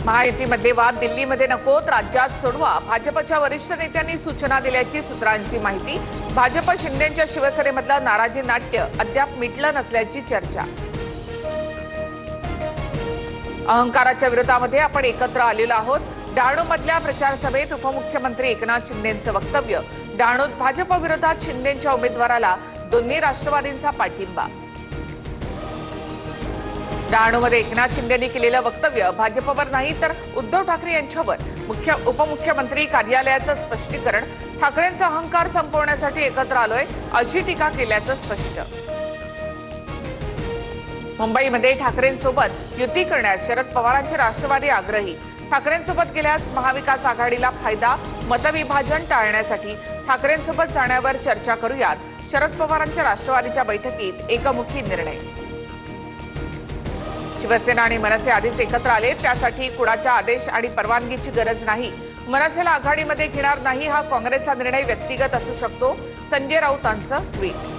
महायुतीमधले वाद दिल्लीमध्ये नकोत, राज्यात सोडवा. भाजपच्या वरिष्ठ नेत्यांनी सूचना दिल्याची सूत्रांची माहिती. भाजप शिंदेंच्या शिवसेनेमधलं नाराजी नाट्य अद्याप मिटलं नसल्याची चर्चा. अहंकाराच्या विरोधामध्ये आपण एकत्र आलेलो आहोत. डहाणूमधल्या प्रचार सभेत उपमुख्यमंत्री एकनाथ शिंदेंचं वक्तव्य. डहाणूत भाजप विरोधात शिंदेंच्या उमेदवाराला दोन्ही राष्ट्रवादींचा पाठिंबा. डहाणूमध्ये एकनाथ शिंदेंनी केलेलं वक्तव्य भाजपवर नाही तर उद्धव ठाकरे यांच्यावर. उपमुख्यमंत्री कार्यालयाचं स्पष्टीकरण. ठाकरेंचा अहंकार संपवण्यासाठी एकत्र आलोय अशी टीका केल्याचं स्पष्ट. मुंबईमध्ये ठाकरेंसोबत युती करण्यास शरद पवारांचे राष्ट्रवादी आग्रही. ठाकरेंसोबत गेल्यास महाविकास आघाडीला फायदा. मतविभाजन टाळण्यासाठी ठाकरेंसोबत जाण्यावर चर्चा करूयात. शरद पवारांच्या राष्ट्रवादीच्या बैठकीत एकमुखी निर्णय. शिवसेना आणि मनसे आधीच एकत्र आले, त्यासाठी कुणाच्या आदेश आणि परवानगीची गरज नाही. मनसेला आघाडीमध्ये घेणार नाही हा काँग्रेसचा निर्णय व्यक्तिगत असू शकतो. संजय राऊतांचं ट्विट.